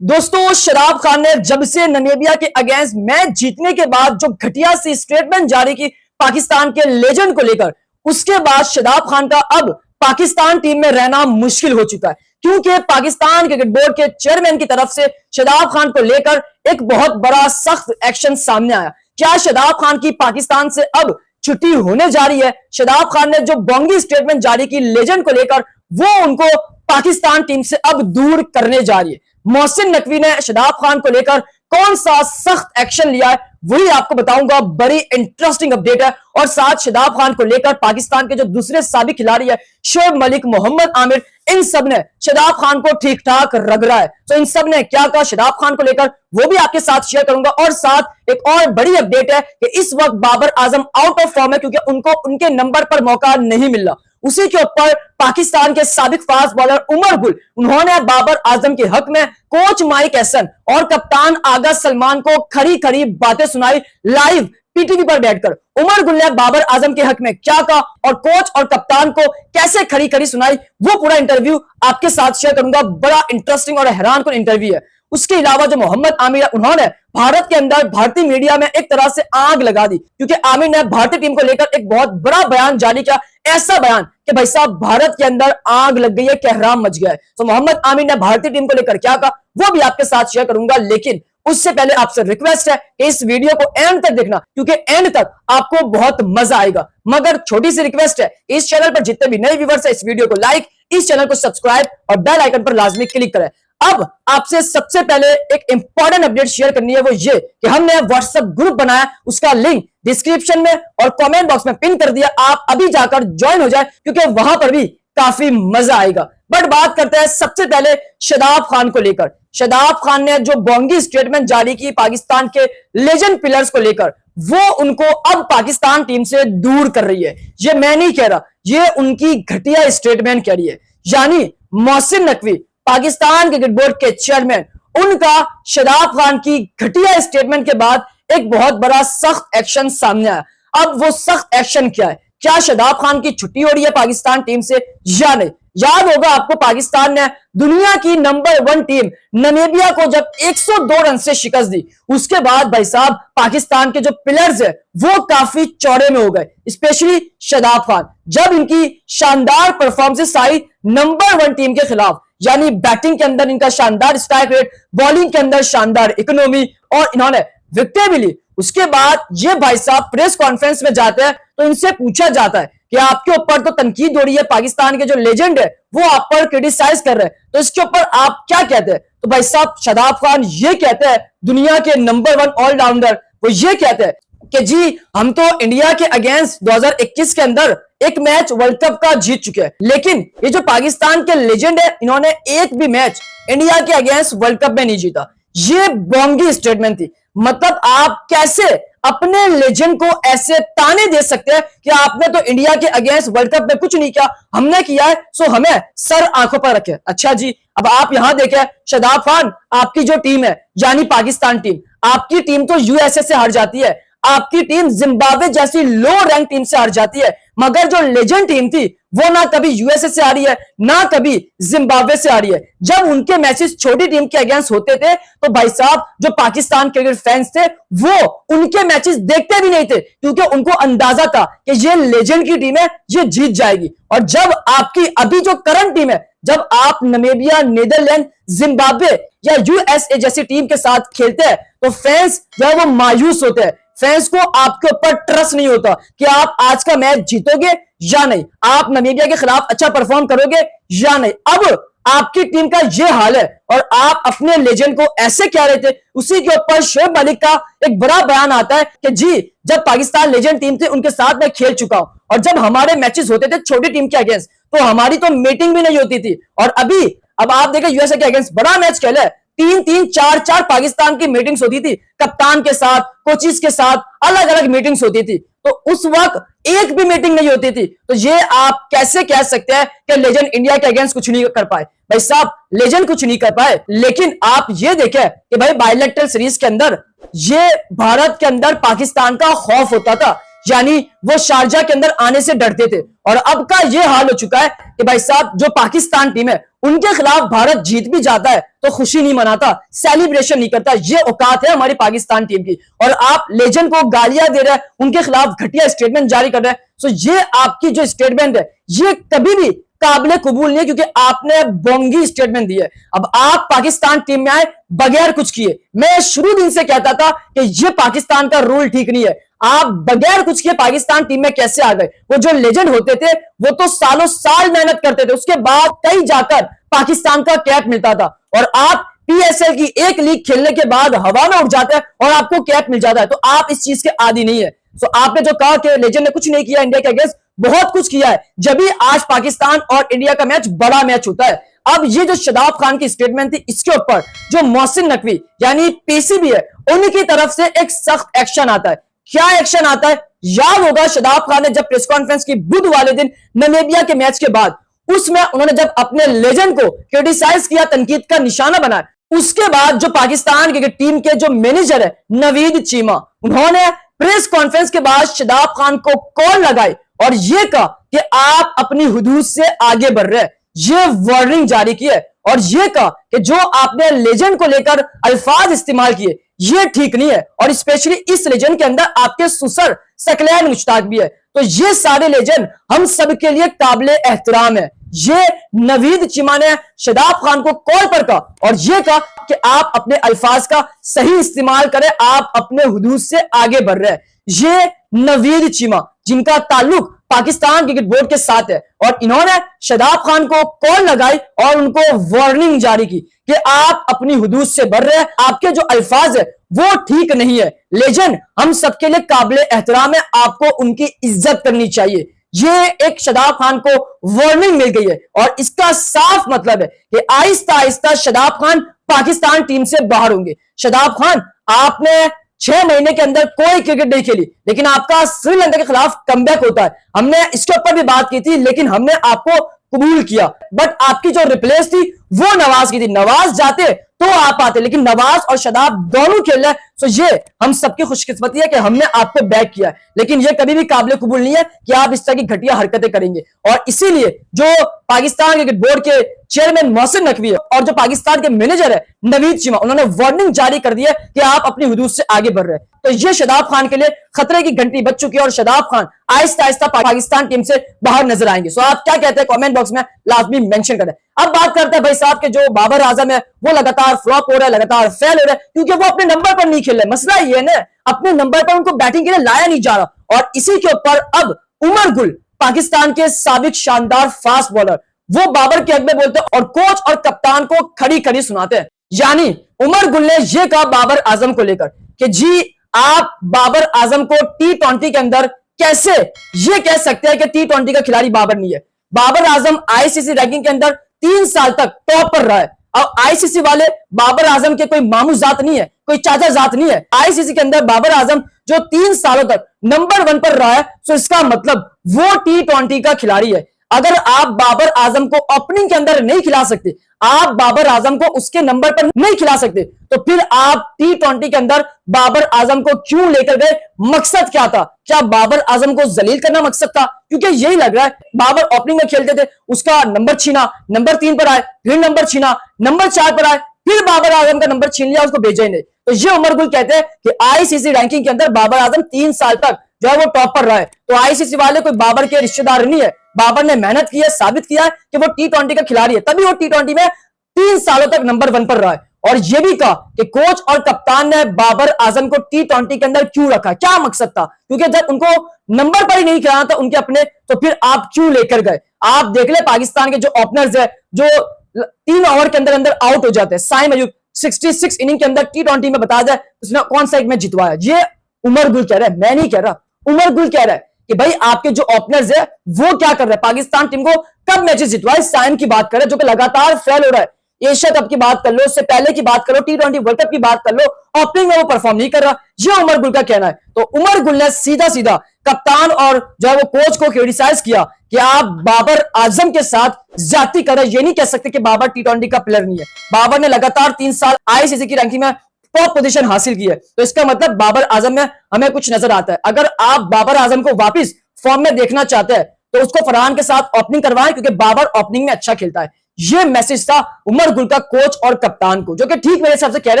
दोस्तों, शदाब खान ने जब से नामीबिया के अगेंस्ट मैच जीतने के बाद जो घटिया सी स्टेटमेंट जारी की पाकिस्तान के लेजेंड को लेकर, उसके बाद शदाब खान का अब पाकिस्तान टीम में रहना मुश्किल हो चुका है, क्योंकि पाकिस्तान क्रिकेट बोर्ड के चेयरमैन की तरफ से शदाब खान को लेकर एक बहुत बड़ा सख्त एक्शन सामने आया। क्या शदाब खान की पाकिस्तान से अब छुट्टी होने जा रही है? शदाब खान ने जो बोंगी स्टेटमेंट जारी की लेजेंड को लेकर, वो उनको पाकिस्तान टीम से अब दूर करने जा रही है। मोहसिन नकवी ने शदाब खान को लेकर कौन सा सख्त एक्शन लिया है, वही आपको बताऊंगा। बड़ी इंटरेस्टिंग अपडेट है। और साथ शदाब खान को लेकर पाकिस्तान के जो दूसरे साबिक खिलाड़ी है, शोएब मलिक, मोहम्मद आमिर, इन सब ने शदाब खान को ठीक ठाक रगड़ा है। तो इन सब ने क्या कहा शदाब खान को लेकर, वो भी आपके साथ शेयर करूंगा। और साथ एक और बड़ी अपडेट है कि इस वक्त Babar Azam out of form है, क्योंकि उनको उनके नंबर पर मौका नहीं मिल रहा। उसी के ऊपर पाकिस्तान के साबिक फास्ट बॉलर उमर गुल, उन्होंने बाबर आजम के हक में कोच माइक हसन और कप्तान आगा सलमान को खरी खरी बातें सुनाई लाइव पीटीवी पर बैठकर। उमर गुल ने बाबर आजम के हक में क्या कहा और कोच और कप्तान को कैसे खरी खरी सुनाई, वो पूरा इंटरव्यू आपके साथ शेयर करूंगा। बड़ा इंटरेस्टिंग और हैरानकुन इंटरव्यू है। उसके अलावा जो मोहम्मद आमिर, उन्होंने भारत के अंदर भारतीय मीडिया में एक तरह से आग लगा दी, क्योंकि आमिर ने भारतीय टीम को लेकर एक बहुत बड़ा बयान जारी किया। ऐसा बयान कि भाई साहब, भारत के अंदर आग लग गई है, कहराम मच गया है। तो मोहम्मद आमिर ने भारतीय टीम को लेकर क्या कहा, वो भी आपके साथ शेयर करूंगा। लेकिन उससे पहले आपसे रिक्वेस्ट है कि इस वीडियो को एंड तक देखना, क्योंकि एंड तक आपको बहुत मजा आएगा। मगर छोटी सी रिक्वेस्ट है, इस चैनल पर जितने भी नए व्यूअर्स है, इस वीडियो को लाइक, इस चैनल को सब्सक्राइब और बेल आइकन पर लाजमी क्लिक करें। अब आपसे सबसे पहले एक इंपॉर्टेंट अपडेट शेयर करनी है, वो ये कि हमने व्हाट्सएप ग्रुप बनाया, उसका लिंक डिस्क्रिप्शन में और कमेंट बॉक्स में पिन कर दिया। आप अभी जाकर ज्वाइन हो जाए, क्योंकि वहां पर भी काफी मजा आएगा। बट बात करते हैं सबसे पहले शदाब खान को लेकर। शदाब खान ने जो बोंगी स्टेटमेंट जारी की पाकिस्तान के लेजेंड प्लेयर्स को लेकर, वो उनको अब पाकिस्तान टीम से दूर कर रही है। ये मैं नहीं कह रहा, ये उनकी घटिया स्टेटमेंट कह रही है। यानी मोहसिन नकवी, पाकिस्तान क्रिकेट बोर्ड के चेयरमैन, उनका शदाब खान की घटिया स्टेटमेंट के बाद एक बहुत बड़ा सख्त एक्शन सामने आया। अब वो सख्त एक्शन क्या है? क्या शदाब खान की छुट्टी हो रही है पाकिस्तान टीम से या नहीं? याद होगा आपको, पाकिस्तान ने दुनिया की नंबर 1 टीम नामीबिया को जब 102 रन से शिकस्त दी, उसके बाद भाई साहब पाकिस्तान के जो प्लेयर्स है वो काफी चौड़े में हो गए। स्पेशली शदाब खान, जब इनकी शानदार परफॉर्मेंस आई नंबर 1 टीम के खिलाफ, यानी बैटिंग के अंदर इनका शानदार स्ट्राइक रेट, बॉलिंग के अंदर शानदार इकोनॉमी, और इन्होंने विकेटें भी ली। उसके बाद ये भाई साहब प्रेस कॉन्फ्रेंस में जाते हैं तो इनसे पूछा जाता है कि आपके ऊपर तो तनकीद हो रही है, पाकिस्तान के जो लेजेंड है वो आप पर क्रिटिसाइज कर रहे हैं, तो इसके ऊपर आप क्या कहते हैं? तो भाई साहब शदाब खान ये कहते हैं, दुनिया के नंबर 1 ऑलराउंडर, वो ये कहते हैं कि जी हम तो इंडिया के अगेंस्ट 2021 के अंदर एक मैच वर्ल्ड कप का जीत चुके हैं, लेकिन ये जो पाकिस्तान के लेजेंड है, इन्होंने एक भी मैच इंडिया के अगेंस्ट वर्ल्ड कप में नहीं जीता। ये बोंगी स्टेटमेंट थी। मतलब आप कैसे अपने लेजेंड को ऐसे ताने दे सकते हैं कि आपने तो इंडिया के अगेंस्ट वर्ल्ड कप में कुछ नहीं किया, हमने किया है, सो हमें सर आंखों पर रखे। अच्छा जी, अब आप यहां देखें, शदाब खान, आपकी जो टीम है यानी पाकिस्तान टीम, आपकी टीम तो यूएसए से हार जाती है, आपकी टीम जिम्बाब्वे जैसी लो रैंक टीम से हार जाती है, मगर जो लेजेंड टीम थी वो ना कभी यूएसए से आ रही है, ना कभी जिम्बाब्वे से आ रही है। जब उनके मैचेस छोटी टीम के अगेंस्ट होते थे तो भाई साहब जो पाकिस्तान क्रिकेट फैंस थे वो उनके मैचेस देखते भी नहीं थे, क्योंकि उनको अंदाजा था कि ये लेजेंड की टीम है, ये जीत जाएगी। और जब आपकी अभी जो करंट टीम है, जब आप नामीबिया, नीदरलैंड, जिम्बाब्वे या यूएसए जैसी टीम के साथ खेलते हैं तो फैंस जो है वो मायूस होते हैं। फैंस को आपके ऊपर ट्रस्ट नहीं होता कि आप आज का मैच जीतोगे या नहीं, आप नामीबिया के खिलाफ अच्छा परफॉर्म करोगे या नहीं। अब आपकी टीम का ये हाल है और आप अपने लेजेंड को ऐसे कह रहे थे। उसी के ऊपर शोएब मलिक का एक बड़ा बयान आता है कि जी जब पाकिस्तान लेजेंड टीम थी उनके साथ मैं खेल चुका हूं, और जब हमारे मैचेस होते थे छोटी टीम के अगेंस्ट तो हमारी तो मीटिंग भी नहीं होती थी। और अब आप देखें यूएसए के अगेंस्ट बड़ा मैच खेला है, 3-3, 4-4 पाकिस्तान की मीटिंग्स होती थी, कप्तान के साथ, कोचिस के साथ अलग अलग मीटिंग्स होती थी, तो उस वक्त एक भी मीटिंग नहीं होती थी। तो ये आप कैसे कह सकते हैं कि लेजेंड इंडिया के अगेंस्ट कुछ नहीं कर पाए? भाई साहब लेजेंड कुछ नहीं कर पाए, लेकिन आप ये देखें कि भाई बायलैटरल सीरीज के अंदर ये भारत के अंदर पाकिस्तान का खौफ होता था। यानी वो शारजा के अंदर आने से डरते थे। और अब का ये हाल हो चुका है कि भाई साहब जो पाकिस्तान टीम है उनके खिलाफ भारत जीत भी जाता है तो खुशी नहीं मनाता, सेलिब्रेशन नहीं करता। ये औकात है हमारी पाकिस्तान टीम की। और आप लेजेंड को गालियां दे रहे हैं, उनके खिलाफ घटिया स्टेटमेंट जारी कर रहे हैं। सो ये आपकी जो स्टेटमेंट है ये कभी भी काबिले कबूल नहीं है, क्योंकि आपने बोंगी स्टेटमेंट दी है। अब आप पाकिस्तान टीम में आए बगैर कुछ किए। मैं शुरू दिन से कहता था कि ये पाकिस्तान का रूल ठीक नहीं है। आप बगैर कुछ किए पाकिस्तान टीम में कैसे आ गए? वो जो लेजेंड होते थे वो तो सालों साल मेहनत करते थे, उसके बाद कहीं जाकर पाकिस्तान का कैप मिलता था। और आप पीएसएल की एक लीग खेलने के बाद हवा में उड़ जाते हैं और आपको कैप मिल जाता है, तो आप इस चीज के आदी नहीं है। सो आपने जो कहा कि लेजेंड ने कुछ नहीं किया इंडिया के अगेंस्ट, बहुत कुछ किया है। जब भी आज पाकिस्तान और इंडिया का मैच बड़ा मैच होता है। अब ये जो शदाब खान की स्टेटमेंट थी, इसके ऊपर जो मोहसिन नकवी यानी पीसीबी है उनकी तरफ से एक सख्त एक्शन आता है। क्या एक्शन आता है? याद होगा शदाब खान ने जब प्रेस कॉन्फ्रेंस की बुध वाले दिन नामीबिया के मैच के बाद, उसमें उन्होंने जब अपने लेजेंड को क्रिटिसाइज किया, तनकीद का निशाना बनाया, उसके बाद जो पाकिस्तान की टीम के जो मैनेजर है नवीद चीमा, उन्होंने प्रेस कॉन्फ्रेंस के बाद शदाब खान को कॉल लगाई और यह कहा कि आप अपनी हुदूद से आगे बढ़ रहे हैं। ये वार्निंग जारी की है और यह कहा कि जो आपने लेजेंड को लेकर अल्फाज इस्तेमाल किए ये ठीक नहीं है। और स्पेशली इस लेजेंड के अंदर आपके सुसर सकलैन मुश्ताक भी है। तो ये सारे लेजेंड हम सबके लिए काबिले एहतराम है। ये नवीद चीमा ने शदाब खान को कॉल पर कहा और यह कहा कि आप अपने अल्फाज का सही इस्तेमाल करें, आप अपने हुदूद से आगे बढ़ रहे हैं। ये नवीद चीमा जिनका ताल्लुक पाकिस्तान क्रिकेट बोर्ड के साथ है, और इन्होंने शदाब खान को कॉल लगाई और उनको वार्निंग जारी की कि आप अपनी हुदूद से बढ़ रहे हैं, आपके जो अल्फाज है वो ठीक नहीं है। लेजेंड हम सबके लिए काबिले एहतराम है, आपको उनकी इज्जत करनी चाहिए। ये एक शदाब खान को वार्निंग मिल गई है और इसका साफ मतलब है कि आहिस्ता आहिस्ता शदाब खान पाकिस्तान टीम से बाहर होंगे। शदाब खान, आपने 6 महीने के अंदर कोई क्रिकेट नहीं खेली, लेकिन आपका श्रीलंका के खिलाफ कमबैक होता है। हमने इसके ऊपर भी बात की थी, लेकिन हमने आपको कबूल किया। बट आपकी जो रिप्लेस थी वो नवाज की थी। नवाज जाते तो आप आते, लेकिन नवाज और शदाब दोनों खेल रहे हैं। तो ये हम सबकी खुशकिस्मती है कि हमने आपको बैक किया, लेकिन ये कभी भी काबिल कबूल नहीं है कि आप इस तरह की घटिया हरकतें करेंगे। और इसीलिए जो पाकिस्तान क्रिकेट बोर्ड के चेयरमैन मोहसिन नकवी है और जो पाकिस्तान के मैनेजर है नवीद चीमा, उन्होंने वार्निंग जारी कर दी है कि आप अपनी हुदूद से आगे बढ़ रहे हैं। तो ये शदाब खान के लिए खतरे की घंटी बज चुकी है और शदाब खान आहिस्ता आहिस्ता पाकिस्तान टीम से बाहर नजर आएंगे। सो आप क्या कहते हैं कमेंट बॉक्स में लाजमी मेंशन करें। अब बात करते हैं भाई साहब के जो बाबर आजम है वो लगातार फ्लॉप हो रहा है, लगातार फेल हो रहा है, क्योंकि वो अपने नंबर पर नहीं खेल रहे। मसला ये है ना, अपने नंबर पर उनको बैटिंग के लिए लाया नहीं जा रहा। और इसी के ऊपर अब उमर गुल, पाकिस्तान के साबिक शानदार फास्ट बॉलर, वो बाबर के हक में बोलते हैं और कोच और कप्तान को खड़ी खड़ी सुनाते हैं। यानी उमर गुल ने यह कहा बाबर आजम को लेकर कि जी आप बाबर आजम को T20 के अंदर कैसे ये कह सकते हैं कि T20 का खिलाड़ी बाबर नहीं है। बाबर आजम आईसीसी रैंकिंग के अंदर 3 साल तक टॉप पर रहा है। अब आईसीसी वाले बाबर आजम के कोई मामू जात नहीं है, कोई चाचा जात नहीं है। आईसीसी के अंदर बाबर आजम जो 3 सालों तक नंबर 1 पर रहा है, तो इसका मतलब वो T20 का खिलाड़ी है। अगर आप बाबर आजम को ओपनिंग के अंदर नहीं खिला सकते, आप बाबर आजम को उसके नंबर पर नहीं खिला सकते, तो फिर आप T20 के अंदर बाबर आजम को क्यों लेकर गए? मकसद क्या था? क्या बाबर आजम को जलील करना मकसद था? क्योंकि यही लग रहा है बाबर ओपनिंग में खेलते थे, उसका नंबर छीना, नंबर 3 पर आए, फिर नंबर छीना, नंबर 4 पर आए, फिर बाबर आजम का नंबर छीन लिया, उसको भेजा ही नहीं। तो ये उमर गुल कहते हैं कि आईसीसी रैंकिंग के अंदर बाबर आजम 3 साल तक जो है वो टॉप पर रहा है। तो आईसीसी वाले कोई बाबर के रिश्तेदार नहीं है। बाबर ने मेहनत की है, साबित किया है कि वो T20 का खिलाड़ी है, तभी वो T20 में 3 सालों तक नंबर 1 पर रहा है। और यह भी कहा कि कोच और कप्तान ने बाबर आजम को T20 के अंदर क्यों रखा, क्या मकसद था? क्योंकि जब उनको नंबर पर ही नहीं खिलाना था उनके अपने, तो फिर आप क्यों लेकर गए? आप देख ले पाकिस्तान के जो ओपनर्स है जो 3 ओवर के अंदर अंदर आउट हो जाते हैं। साइम अयूब 66 इनिंग के अंदर T20 में बता जाए उसने कौन सा एक मैच जितवाया। ये उमर गुल कह रहा है, मैं नहीं कह रहा, उमर गुल कह रहा है कि भाई आपके जो ओपनर्स है वो क्या कर रहे हैं, पाकिस्तान टीम को कब मैचेस जितवाए। साइम की बात करें जो कि लगातार फेल हो रहा है, एशिया कप की बात कर लो, उससे पहले की बात करो, T20 वर्ल्ड कप की बात कर लो, ओपनिंग में वो परफॉर्म नहीं कर रहा। ये उमर गुल का कहना है। तो उमर गुल ने सीधा सीधा कप्तान और जो है वो कोच को क्रिटिसाइज किया कि आप बाबर आजम के साथ ज्यादती कर रहे हैं। ये नहीं कह सकते कि बाबर T20 का प्लेयर नहीं है। बाबर ने लगातार 3 साल आईसीसी की रैंकिंग में टॉप पोजीशन हासिल की है। तो इसका मतलब बाबर आजम में हमें कुछ नजर आता है। अगर आप बाबर आजम को वापस फॉर्म में देखना चाहते हैं तो उसको फरहान के साथ ओपनिंग करवाएं, क्योंकि बाबर ओपनिंग में अच्छा खेलता है। ये मैसेज था उमर गुल का कोच और कप्तान को, जो कि ठीक मेरे हिसाब से कह रहे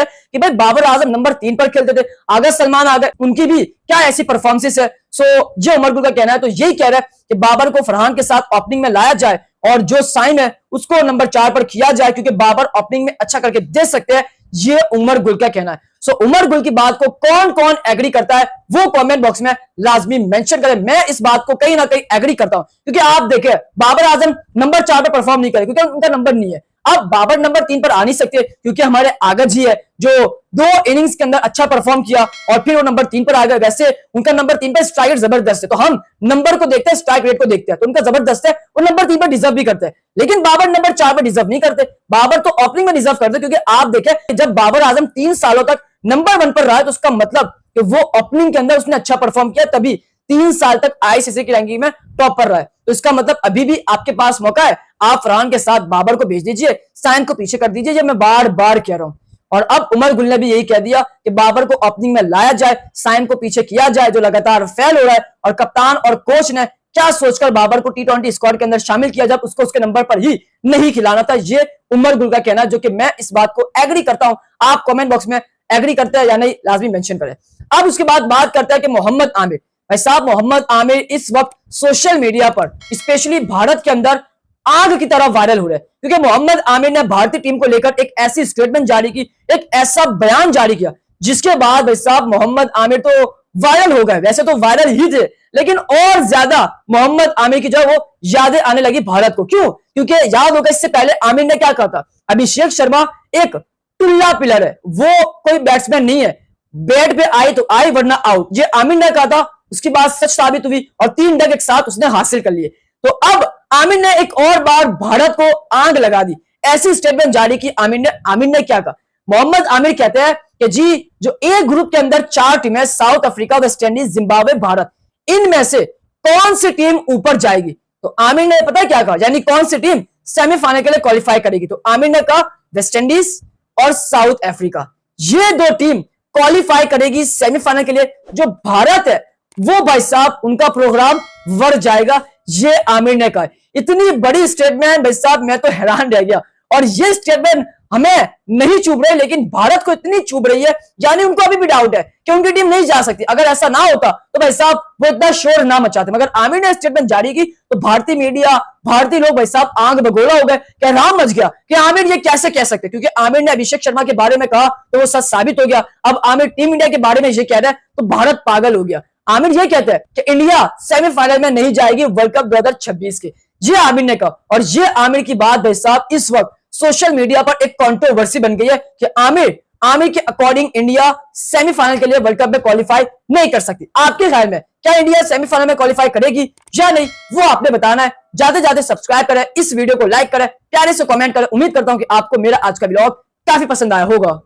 हैं कि भाई बाबर आजम नंबर 3 पर खेलते थे, आगा सलमान आ गए, उनकी भी क्या ऐसी परफॉर्मेंस है। सो ये उमर गुल का कहना है। तो यही कह रहा है कि बाबर को फरहान के साथ ओपनिंग में लाया जाए और जो साइन है उसको नंबर 4 पर किया जाए, क्योंकि बाबर ओपनिंग में अच्छा करके दे सकते हैं। ये उमर गुल का कहना है। सो उमर गुल की बात को कौन कौन एग्री करता है वो कमेंट बॉक्स में लाजमी मेंशन करें। मैं इस बात को कहीं ना कहीं एग्री करता हूं, क्योंकि आप देखें बाबर आजम नंबर 4 पर परफॉर्म नहीं करे क्योंकि उनका नंबर नहीं है। अब बाबर नंबर 3 पर आ नहीं सकते क्योंकि हमारे आगज ही है जो 2 इनिंग्स के अंदर अच्छा परफॉर्म किया और फिर वो नंबर 3 पर आ गए। वैसे उनका नंबर 3 पर स्ट्राइक रेट जबरदस्त है, तो हम नंबर को देखते हैं, स्ट्राइक रेट को देखते हैं, तो उनका जबरदस्त है, वो नंबर 3 पर डिजर्व भी करते हैं। लेकिन बाबर नंबर 4 पर डिजर्व नहीं करते, बाबर तो ओपनिंग में डिजर्व करते, क्योंकि आप देखें जब बाबर आजम 3 सालों तक नंबर 1 पर रहा है तो उसका मतलब कि वो ओपनिंग के अंदर उसने अच्छा परफॉर्म किया, तभी 3 साल तक आईसीसी की रैंकिंग में टॉप पर रहा है। तो इसका मतलब अभी भी आपके पास मौका है, आप फरहान के साथ बाबर को भेज दीजिए, साइन को पीछे कर दीजिए। ये मैं बार बार कह रहा हूं। और अब उमर गुल ने भी यही कह दिया कि बाबर को ओपनिंग में लाया जाए, साइन को पीछे किया जाए, जो लगातार फेल हो रहा है। और कप्तान और कोच ने क्या सोचकर बाबर को टी20 स्क्वाड के अंदर शामिल किया जब उसको उसके नंबर पर ही नहीं खिलाना था। ये उमर गुल का कहना, जो कि मैं इस बात को एग्री करता हूं। आप कमेंट बॉक्स में एग्री करते हैं या नहीं लाजमी मेंशन करें। अब उसके बाद बात करते हैं कि मोहम्मद आमिर, भाई साहब मोहम्मद आमिर इस वक्त सोशल मीडिया पर स्पेशली भारत के अंदर आग की तरह वायरल हो रहे हैं, क्योंकि मोहम्मद आमिर ने भारतीय टीम को लेकर एक ऐसी स्टेटमेंट जारी की, एक ऐसा बयान जारी किया, जिसके बाद भाई साहब मोहम्मद आमिर तो वायरल हो गए। वैसे तो वायरल ही थे, लेकिन और ज्यादा मोहम्मद आमिर की जो वो यादें आने लगी भारत को। क्यों? क्योंकि याद होगा इससे पहले आमिर ने क्या कहा था, अभिषेक शर्मा एक टुल्ला पिलर है, वो कोई बैट्समैन नहीं है, बैट पे आई तो आई वरना आउट, ये आमिर ने कहा था। उसकी बात सच साबित हुई और 3 डक एक साथ उसने हासिल कर लिए। तो अब आमिर ने एक और बार भारत को आग लगा दी, ऐसी स्टेटमेंट जारी की आमिर ने क्या कहा, मोहम्मद आमिर कहते हैं कि जी जो ए ग्रुप के अंदर 4 टीमें, south Africa, West Indies, Zimbabwe, Bharat, इनमें से कौन सी टीम ऊपर जाएगी? तो आमिर ने पता है क्या कहा, यानी कौन सी टीम सेमीफाइनल के लिए क्वालिफाई करेगी? तो आमिर ने कहा वेस्ट इंडीज और साउथ अफ्रीका, ये 2 टीम क्वालिफाई करेगी सेमीफाइनल के लिए। जो भारत है वो भाई साहब उनका प्रोग्राम वर जाएगा, ये आमिर ने कहा। इतनी बड़ी स्टेटमेंट भाई साहब, मैं तो हैरान रह गया। और ये स्टेटमेंट हमें नहीं चुभ रही, लेकिन भारत को इतनी चुभ रही है, यानी उनको अभी भी डाउट है कि उनकी टीम नहीं जा सकती। अगर ऐसा ना होता तो भाई साहब वो इतना शोर ना मचाते, मगर आमिर ने स्टेटमेंट जारी की तो भारतीय मीडिया, भारतीय लोग भाई साहब आंख बगोला हो गए, क्या राम मच गया कि आमिर ये कैसे कह सकते, क्योंकि आमिर ने अभिषेक शर्मा के बारे में कहा तो वो सच साबित हो गया। अब आमिर टीम इंडिया के बारे में ये कह रहा है तो भारत पागल हो गया। आमिर ये कहते हैं कि इंडिया सेमीफाइनल में नहीं जाएगी वर्ल्ड कप 2026 के, ये आमिर ने कहा। और ये आमिर की बात भाई साहब इस वक्त सोशल मीडिया पर एक कंट्रोवर्सी बन गई है कि आमिर के अकॉर्डिंग इंडिया सेमीफाइनल के लिए वर्ल्ड कप में क्वालिफाई नहीं कर सकती। आपके ख्याल में क्या इंडिया सेमीफाइनल में क्वालिफाई करेगी या नहीं, वो आपने बताना है। ज्यादा ज्यादा सब्सक्राइब करें, इस वीडियो को लाइक करें, प्यारे से कमेंट करें। उम्मीद करता हूं कि आपको मेरा आज का व्लॉग काफी पसंद आया होगा।